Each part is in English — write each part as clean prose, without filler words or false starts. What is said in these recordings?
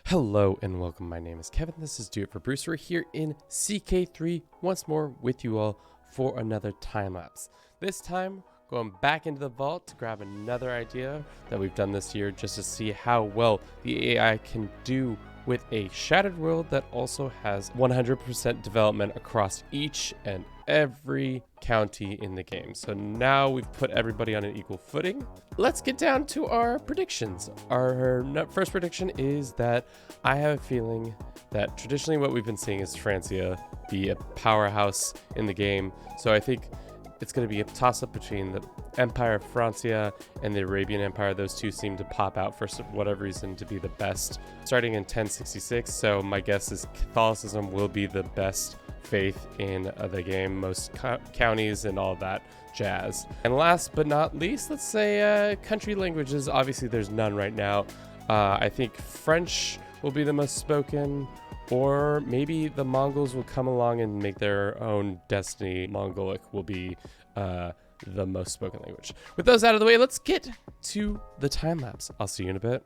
Hello and welcome. My name is Kevin. This is Do It for Bruce. We're here in CK3 once more with you all for another time lapse. This time, going back into the vault to grab another idea that we've done this year just to see how well the AI can do with a shattered world that also has 100% development across each and every county in the game. So now we've put everybody on an equal footing. Let's get down to our predictions. Our first prediction is that I have a feeling that traditionally what we've been seeing is Francia be a powerhouse in the game. So I think it's going to be a toss-up between the Empire of Francia and the Arabian Empire. Those two seem to pop out for whatever reason to be the best, starting in 1066. So my guess is Catholicism will be the best faith in the game, most counties and all that jazz. And last but not least, let's say country languages. Obviously, there's none right now. I think French will be the most spoken. Or maybe the Mongols will come along and make their own destiny. Mongolic will be the most spoken language. With those out of the way, let's get to the time lapse. I'll see you in a bit.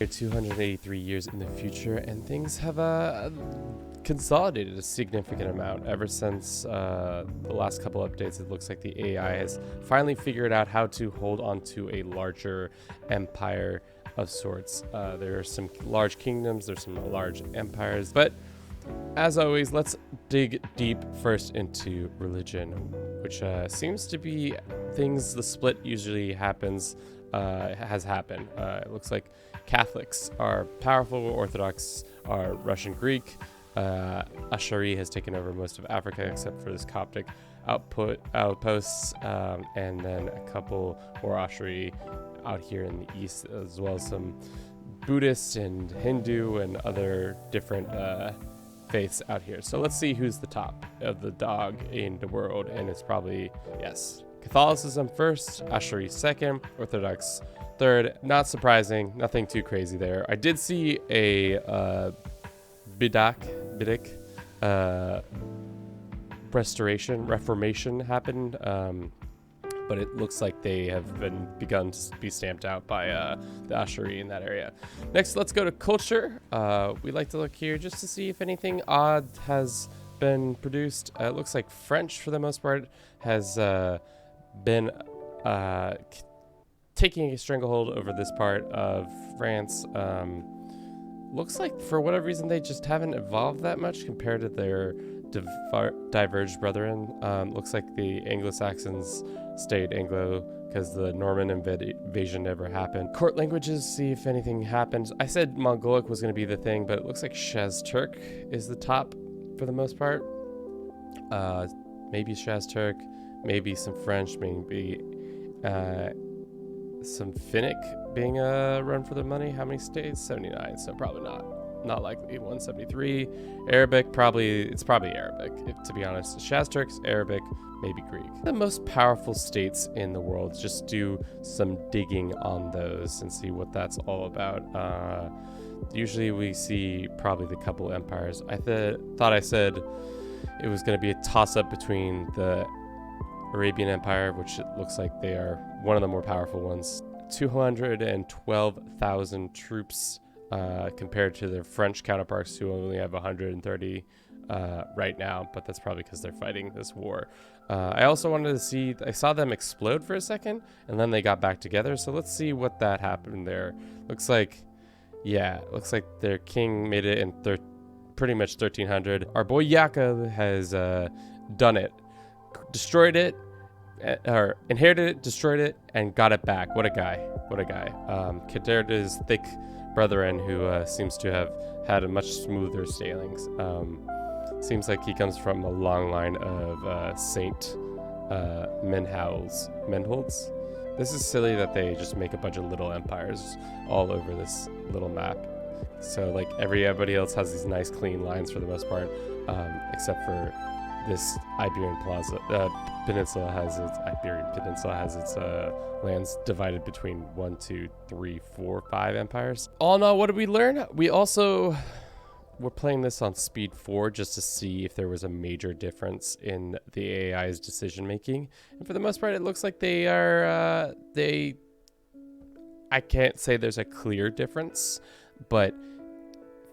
We're 283 years in the future, and things have consolidated a significant amount ever since the last couple updates. It looks like the AI has finally figured out how to hold on to a larger empire of sorts. There are some large kingdoms, there's some large empires, but as always, let's dig deep first into religion, which seems to be things the split usually happens, has happened. It looks like Catholics are powerful, Orthodox are Russian Greek, Ashari has taken over most of Africa except for this Coptic outposts, and then a couple more Ashari out here in the east, as well as some Buddhist and Hindu and other different faiths out here. So let's see who's the top of the dog in the world, and it's probably, yes, Catholicism first, Ashari second, Orthodox third. Not surprising, nothing too crazy there. I did see a Biddic reformation happened, but it looks like they have begun to be stamped out by the Ashari in that area. Next, let's go to culture. We like to look here just to see if anything odd has been produced. It looks like French, for the most part, has been taking a stranglehold over this part of France. Looks like for whatever reason they just haven't evolved that much compared to their diverged brethren. Looks like the Anglo-Saxons stayed Anglo because the Norman invasion never happened. Court languages, see if anything happens. I said Mongolic was going to be the thing, but it looks like Shaz Turk is the top for the most part. Maybe Shaz Turk, maybe some French, maybe some Finnic being run for the money. How many states? 79, so probably not likely. 173. Arabic, it's probably Arabic, to be honest. Shaz Turk's Arabic, maybe Greek. The most powerful states in the world, just do some digging on those and see what that's all about. Usually we see probably the couple empires. I thought I said it was going to be a toss-up between the Arabian Empire, which it looks like they are one of the more powerful ones. 212,000 troops compared to their French counterparts, who only have 130 right now, but that's probably because they're fighting this war. I also wanted to see, I saw them explode for a second, and then they got back together, so let's see what that happened there. Looks like their king made it in pretty much 1300. Our boy Yakub has done it. Destroyed it, or inherited it, destroyed it, and got it back. What a guy. Compared to his thick brethren, who seems to have had a much smoother sailings. Seems like he comes from a long line of Saint Menholds. This is silly that they just make a bunch of little empires all over this little map. So like everybody else has these nice clean lines for the most part, except for this Iberian Peninsula has its lands divided between 1, 2, 3, 4, 5 empires. All in all, what did we learn? We're playing this on speed 4 just to see if there was a major difference in the AI's decision making. And for the most part, it looks like they are, I can't say there's a clear difference, but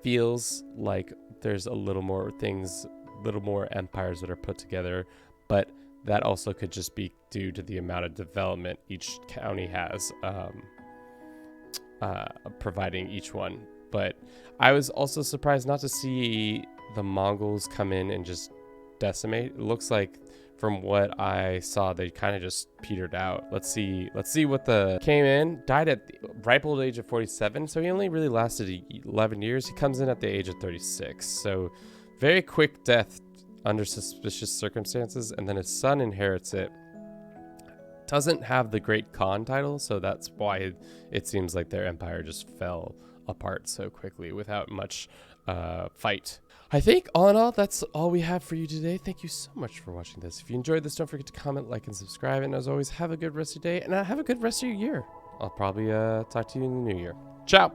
feels like there's a little more empires that are put together, but that also could just be due to the amount of development each county has, providing each one. But I was also surprised not to see the Mongols come in and just decimate. It looks like from what I saw, they kind of just petered out. Let's see what came in, died at the ripe old age of 47. So he only really lasted 11 years. He comes in at the age of 36. So very quick death under suspicious circumstances. And then his son inherits it. Doesn't have the Great Khan title. So that's why it seems like their empire just fell apart so quickly without much fight. I think all in all, that's all we have for you today. Thank you so much for watching this. If you enjoyed this, don't forget to comment, like, and subscribe. And as always, have a good rest of your day, and have a good rest of your year. I'll probably talk to you in the new year. Ciao.